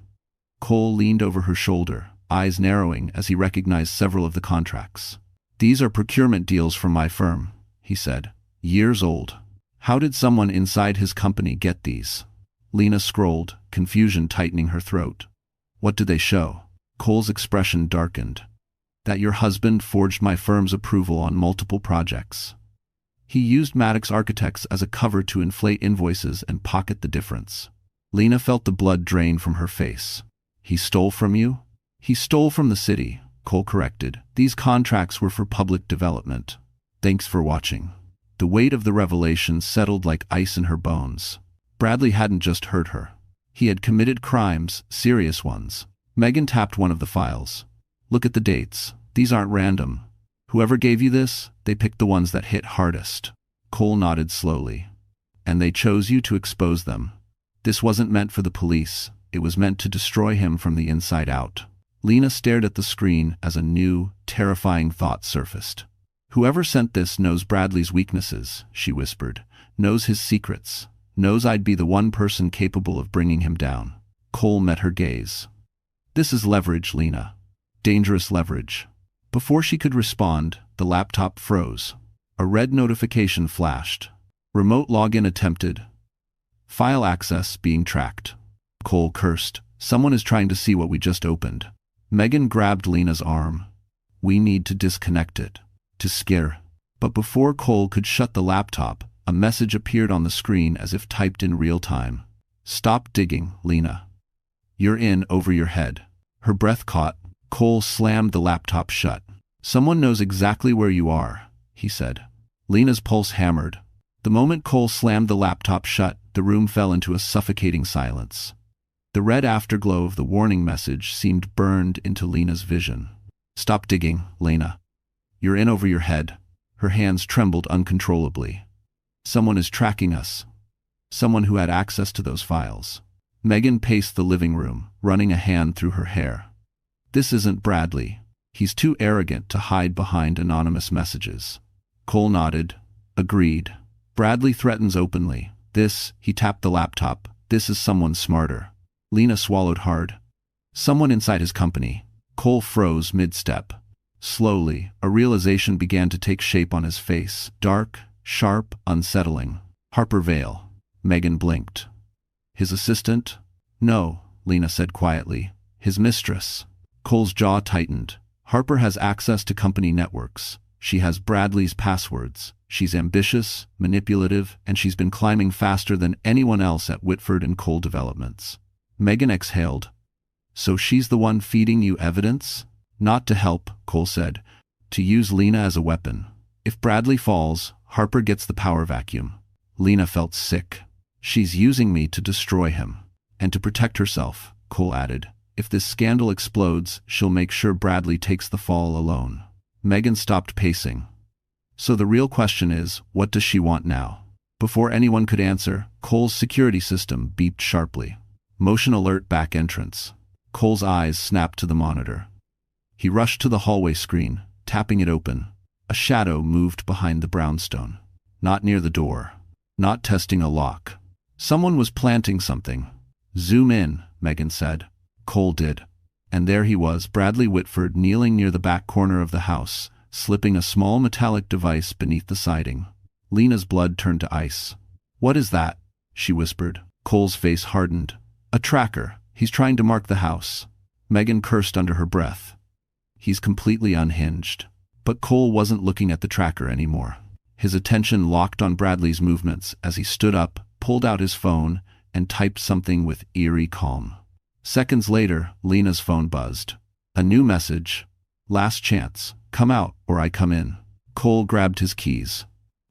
Cole leaned over her shoulder, eyes narrowing as he recognized several of the contracts. "These are procurement deals from my firm," he said. "Years old. How did someone inside his company get these?" Lena scrolled, confusion tightening her throat. "What did they show?" Cole's expression darkened. "That your husband forged my firm's approval on multiple projects. He used Maddox Architects as a cover to inflate invoices and pocket the difference." Lena felt the blood drain from her face. "He stole from you?" "He stole from the city," Cole corrected. "These contracts were for public development." "Thanks for watching." The weight of the revelation settled like ice in her bones. Bradley hadn't just hurt her. He had committed crimes, serious ones. Megan tapped one of the files. "Look at the dates. These aren't random. Whoever gave you this, they picked the ones that hit hardest." Cole nodded slowly. "And they chose you to expose them. This wasn't meant for the police. It was meant to destroy him from the inside out." Lena stared at the screen as a new, terrifying thought surfaced. "Whoever sent this knows Bradley's weaknesses," she whispered. "Knows his secrets. Knows I'd be the one person capable of bringing him down." Cole met her gaze. "This is leverage, Lena. Dangerous leverage." Before she could respond, the laptop froze. A red notification flashed. "Remote login attempted. File access being tracked." Cole cursed. "Someone is trying to see what we just opened." Megan grabbed Lena's arm. "We need to disconnect it. To scare." But before Cole could shut the laptop, a message appeared on the screen as if typed in real time. "Stop digging, Lena. You're in over your head." Her breath caught. Cole slammed the laptop shut. "Someone knows exactly where you are," he said. Lena's pulse hammered. The moment Cole slammed the laptop shut, the room fell into a suffocating silence. The red afterglow of the warning message seemed burned into Lena's vision. "Stop digging, Lena. You're in over your head." Her hands trembled uncontrollably. "Someone is tracking us. Someone who had access to those files." Megan paced the living room, running a hand through her hair. "This isn't Bradley. He's too arrogant to hide behind anonymous messages." Cole nodded. "Agreed. Bradley threatens openly. He tapped the laptop. This is someone smarter." Lena swallowed hard. "Someone inside his company." Cole froze mid-step. Slowly, a realization began to take shape on his face. Dark, sharp, unsettling. "Harper Vale." Megan blinked. "His assistant?" "No," Lena said quietly. "His mistress." Cole's jaw tightened. "Harper has access to company networks. She has Bradley's passwords. She's ambitious, manipulative, and she's been climbing faster than anyone else at Whitford and Cole Developments." Megan exhaled. "So she's the one feeding you evidence?" "Not to help," Cole said. "To use Lena as a weapon. If Bradley falls, Harper gets the power vacuum." Lena felt sick. "She's using me to destroy him. And to protect herself," Cole added. "If this scandal explodes, she'll make sure Bradley takes the fall alone." Megan stopped pacing. "So the real question is, what does she want now?" Before anyone could answer, Cole's security system beeped sharply. "Motion alert back entrance." Cole's eyes snapped to the monitor. He rushed to the hallway screen, tapping it open. A shadow moved behind the brownstone. Not near the door. Not testing a lock. Someone was planting something. "Zoom in," Megan said. Cole did. And there he was, Bradley Whitford, kneeling near the back corner of the house, slipping a small metallic device beneath the siding. Lena's blood turned to ice. "What is that?" she whispered. Cole's face hardened. "A tracker. He's trying to mark the house." Megan cursed under her breath. "He's completely unhinged." But Cole wasn't looking at the tracker anymore. His attention locked on Bradley's movements as he stood up, pulled out his phone, and typed something with eerie calm. Seconds later, Lena's phone buzzed. A new message. "Last chance. Come out, or I come in." Cole grabbed his keys.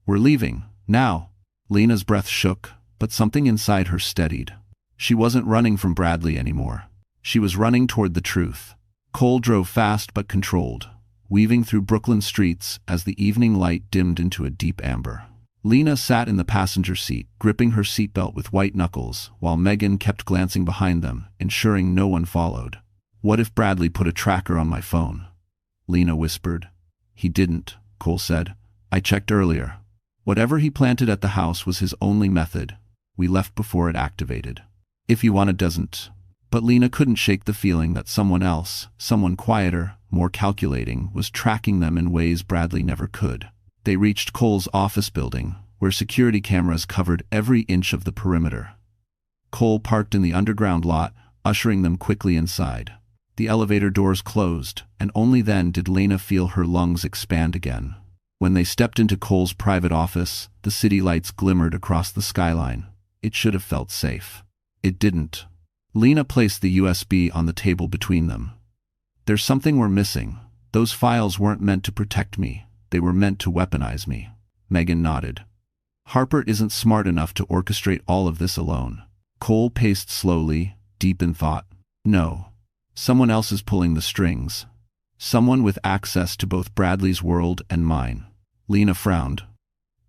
"We're leaving. Now." Lena's breath shook, but something inside her steadied. She wasn't running from Bradley anymore. She was running toward the truth. Cole drove fast but controlled, weaving through Brooklyn streets as the evening light dimmed into a deep amber. Lena sat in the passenger seat, gripping her seatbelt with white knuckles, while Megan kept glancing behind them, ensuring no one followed. "What if Bradley put a tracker on my phone?" Lena whispered. "He didn't," Cole said. "I checked earlier. Whatever he planted at the house was his only method. We left before it activated. If he wanted, doesn't." But Lena couldn't shake the feeling that someone else, someone quieter, more calculating, was tracking them in ways Bradley never could. They reached Cole's office building, where security cameras covered every inch of the perimeter. Cole parked in the underground lot, ushering them quickly inside. The elevator doors closed, and only then did Lena feel her lungs expand again. When they stepped into Cole's private office, the city lights glimmered across the skyline. It should have felt safe. It didn't. Lena placed the USB on the table between them. "There's something we're missing. Those files weren't meant to protect me. They were meant to weaponize me." Megan nodded. "Harper isn't smart enough to orchestrate all of this alone." Cole paced slowly, deep in thought. "No. Someone else is pulling the strings. Someone with access to both Bradley's world and mine." Lena frowned.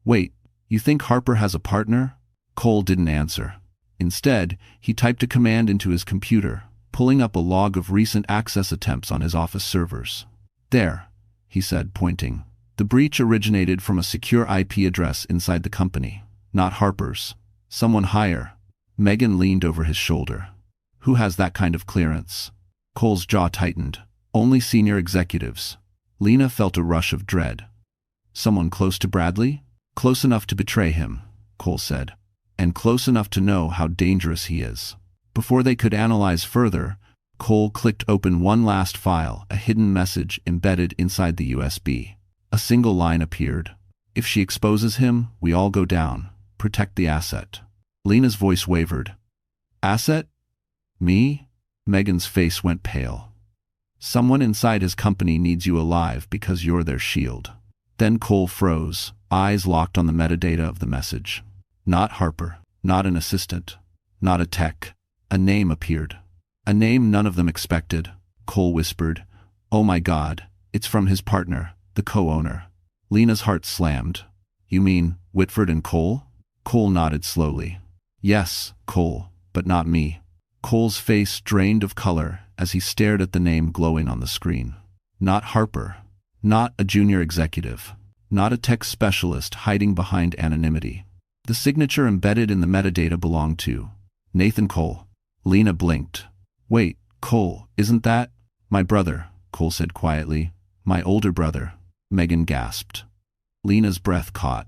"Wait, you think Harper has a partner?" Cole didn't answer. Instead, he typed a command into his computer, pulling up a log of recent access attempts on his office servers. "There," he said, pointing. "The breach originated from a secure IP address inside the company. Not Harper's. Someone higher." Megan leaned over his shoulder. "Who has that kind of clearance?" Cole's jaw tightened. "Only senior executives." Lena felt a rush of dread. "Someone close to Bradley?" "Close enough to betray him," Cole said. "And close enough to know how dangerous he is." Before they could analyze further, Cole clicked open one last file, a hidden message embedded inside the USB. A single line appeared. "If she exposes him, we all go down. Protect the asset." Lena's voice wavered. "Asset? Me?" Megan's face went pale. "Someone inside his company needs you alive because you're their shield." Then Cole froze, eyes locked on the metadata of the message. Not Harper, not an assistant, not a tech. A name appeared. A name none of them expected. Cole whispered, "Oh my God, it's from his partner, the co-owner." Lena's heart slammed. "You mean Whitford and Cole?" Cole nodded slowly. "Yes, Cole, but not me." Cole's face drained of color as he stared at the name glowing on the screen. Not Harper. Not a junior executive. Not a tech specialist hiding behind anonymity. The signature embedded in the metadata belonged to Nathan Cole. Lena blinked. "Wait, Cole, isn't that—" "My brother," Cole said quietly. "My older brother." Megan gasped. Lena's breath caught.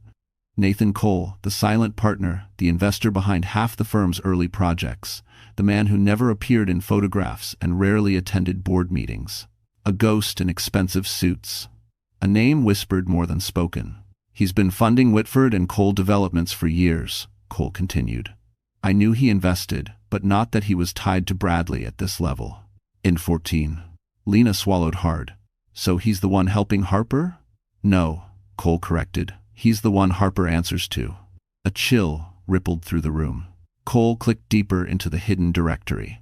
Nathan Cole, the silent partner, the investor behind half the firm's early projects, the man who never appeared in photographs and rarely attended board meetings. A ghost in expensive suits. A name whispered more than spoken. "He's been funding Whitford and Cole developments for years," Cole continued. "I knew he invested, but not that he was tied to Bradley at this level." In 14. Lena swallowed hard. "So he's the one helping Harper?" "No," Cole corrected. "He's the one Harper answers to." A chill rippled through the room. Cole clicked deeper into the hidden directory.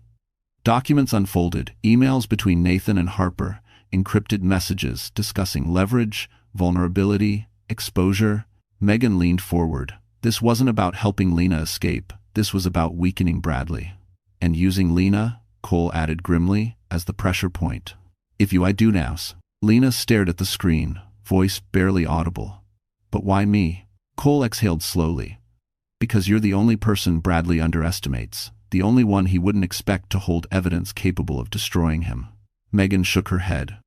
Documents unfolded, emails between Nathan and Harper, encrypted messages discussing leverage, vulnerability, exposure. Megan leaned forward. This wasn't about helping Lena escape. This was about weakening Bradley. "And using Lena," Cole added grimly, "as the pressure point. If I do now." Lena stared at the screen, voice barely audible. "But why me?" Cole exhaled slowly. "Because you're the only person Bradley underestimates, the only one he wouldn't expect to hold evidence capable of destroying him." Megan shook her head.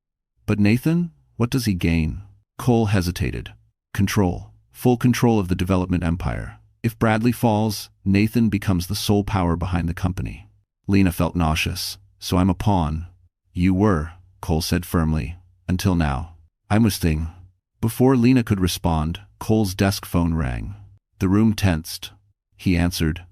"But Nathan? What does he gain?" Cole hesitated. "Control. Full control of the development empire. If Bradley falls, Nathan becomes the sole power behind the company." Lena felt nauseous. "So I'm a pawn." "You were," Cole said firmly. "Until now." "I'm a thing." Before Lena could respond, Cole's desk phone rang. The room tensed. He answered.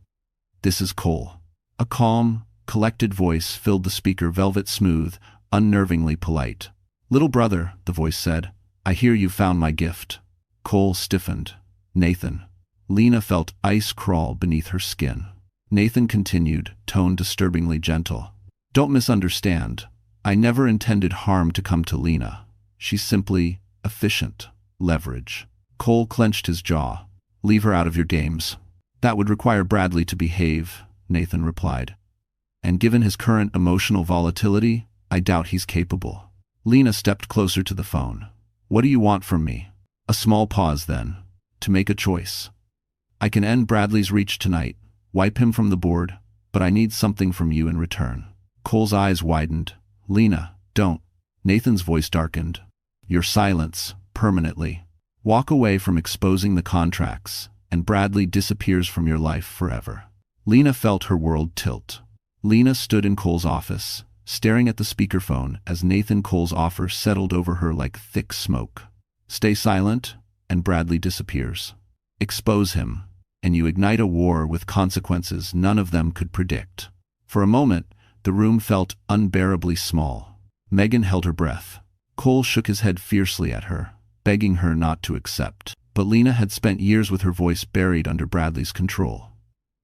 "This is Cole." A calm, collected voice filled the speaker, velvet smooth, unnervingly polite. "Little brother," the voice said, "I hear you found my gift." Cole stiffened. "Nathan." Lena felt ice crawl beneath her skin. Nathan continued, tone disturbingly gentle. "Don't misunderstand. I never intended harm to come to Lena. She's simply efficient. Leverage." Cole clenched his jaw. "Leave her out of your games." "That would require Bradley to behave," Nathan replied. "And given his current emotional volatility, I doubt he's capable." Lena stepped closer to the phone. "What do you want from me?" A small pause then. "To make a choice. I can end Bradley's reach tonight, wipe him from the board, but I need something from you in return." Cole's eyes widened. "Lena, don't." Nathan's voice darkened. "Your silence, permanently. Walk away from exposing the contracts, and Bradley disappears from your life forever." Lena felt her world tilt. Lena stood in Cole's office, staring at the speakerphone as Nathan Cole's offer settled over her like thick smoke. "Stay silent, and Bradley disappears. Expose him, and you ignite a war with consequences none of them could predict." For a moment, the room felt unbearably small. Megan held her breath. Cole shook his head fiercely at her, begging her not to accept. But Lena had spent years with her voice buried under Bradley's control.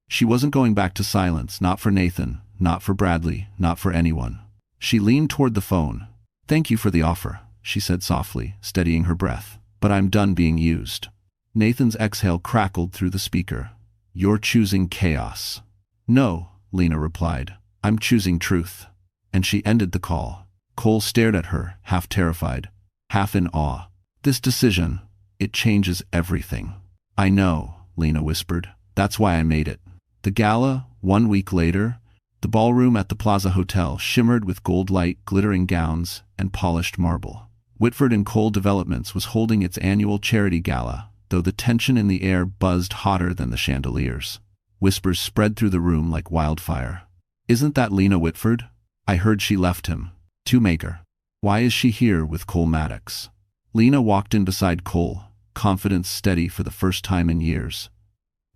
She wasn't going back to silence, not for Nathan, not for Bradley, not for anyone. She leaned toward the phone. "Thank you for the offer," she said softly, steadying her breath. "But I'm done being used." Nathan's exhale crackled through the speaker. "You're choosing chaos." "No," Lena replied. "I'm choosing truth." And she ended the call. Cole stared at her, half terrified, half in awe. "This decision, it changes everything." "I know," Lena whispered. "That's why I made it." The gala, 1 week later, the ballroom at the Plaza Hotel shimmered with gold light, glittering gowns, and polished marble. Whitford and Cole Developments was holding its annual charity gala, though the tension in the air buzzed hotter than the chandeliers. Whispers spread through the room like wildfire. "Isn't that Lena Whitford? I heard she left him. Two-maker. Why is she here with Cole Maddox?" Lena walked in beside Cole, confidence steady for the first time in years.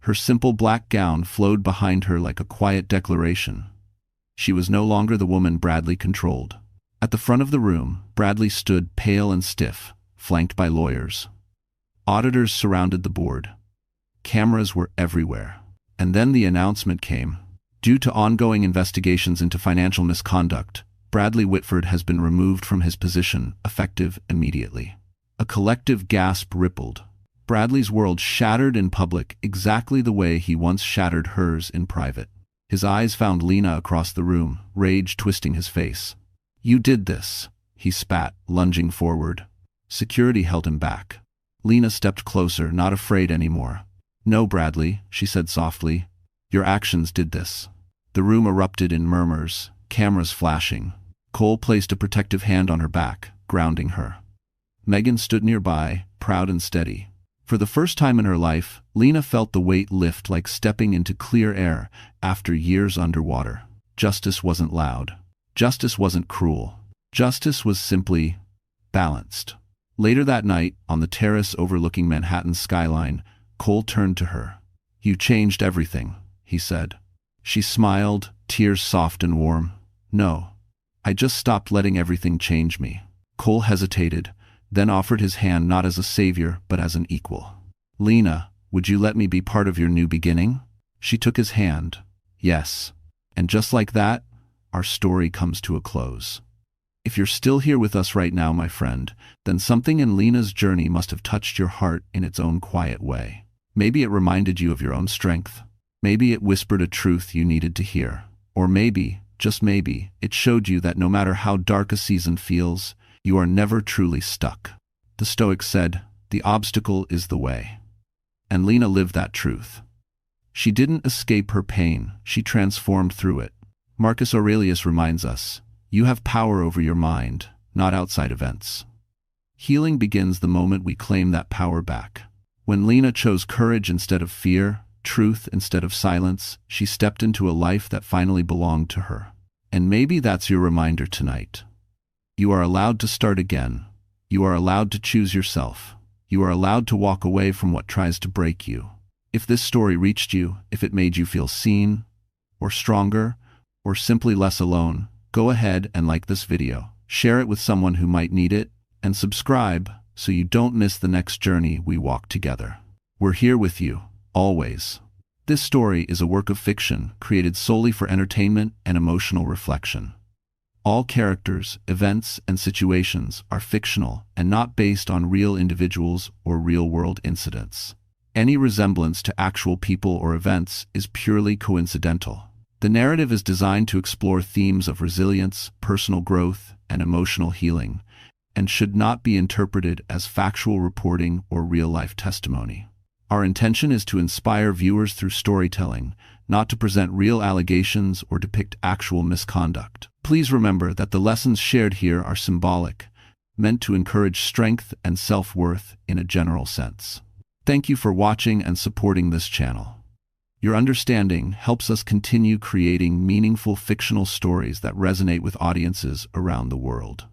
Her simple black gown flowed behind her like a quiet declaration. She was no longer the woman Bradley controlled. At the front of the room, Bradley stood pale and stiff, flanked by lawyers. Auditors surrounded the board. Cameras were everywhere. And then the announcement came. Due to ongoing investigations into financial misconduct, Bradley Whitford has been removed from his position, effective immediately. A collective gasp rippled. Bradley's world shattered in public exactly the way he once shattered hers in private. His eyes found Lena across the room, rage twisting his face. "You did this," he spat, lunging forward. Security held him back. Lena stepped closer, not afraid anymore. "No, Bradley," she said softly. "Your actions did this." The room erupted in murmurs, cameras flashing. Cole placed a protective hand on her back, grounding her. Megan stood nearby, proud and steady. For the first time in her life, Lena felt the weight lift like stepping into clear air after years underwater. Justice wasn't loud. Justice wasn't cruel. Justice was simply balanced. Later that night, on the terrace overlooking Manhattan's skyline, Cole turned to her. "You changed everything," he said. She smiled, tears soft and warm. "No. I just stopped letting everything change me." Cole hesitated, then offered his hand not as a savior, but as an equal. "Lena, would you let me be part of your new beginning?" She took his hand. "Yes." And just like that, our story comes to a close. If you're still here with us right now, my friend, then something in Lena's journey must have touched your heart in its own quiet way. Maybe it reminded you of your own strength. Maybe it whispered a truth you needed to hear. Or maybe, just maybe, it showed you that no matter how dark a season feels, you are never truly stuck. The Stoics said, "The obstacle is the way." And Lena lived that truth. She didn't escape her pain, she transformed through it. Marcus Aurelius reminds us, "You have power over your mind, not outside events." Healing begins the moment we claim that power back. When Lena chose courage instead of fear, truth instead of silence, she stepped into a life that finally belonged to her. And maybe that's your reminder tonight. You are allowed to start again. You are allowed to choose yourself. You are allowed to walk away from what tries to break you. If this story reached you, if it made you feel seen, or stronger, or simply less alone, go ahead and like this video. Share it with someone who might need it, and subscribe so you don't miss the next journey we walk together. We're here with you, always. This story is a work of fiction created solely for entertainment and emotional reflection. All characters, events, and situations are fictional and not based on real individuals or real-world incidents. Any resemblance to actual people or events is purely coincidental. The narrative is designed to explore themes of resilience, personal growth, and emotional healing, and should not be interpreted as factual reporting or real-life testimony. Our intention is to inspire viewers through storytelling, not to present real allegations or depict actual misconduct. Please remember that the lessons shared here are symbolic, meant to encourage strength and self-worth in a general sense. Thank you for watching and supporting this channel. Your understanding helps us continue creating meaningful fictional stories that resonate with audiences around the world.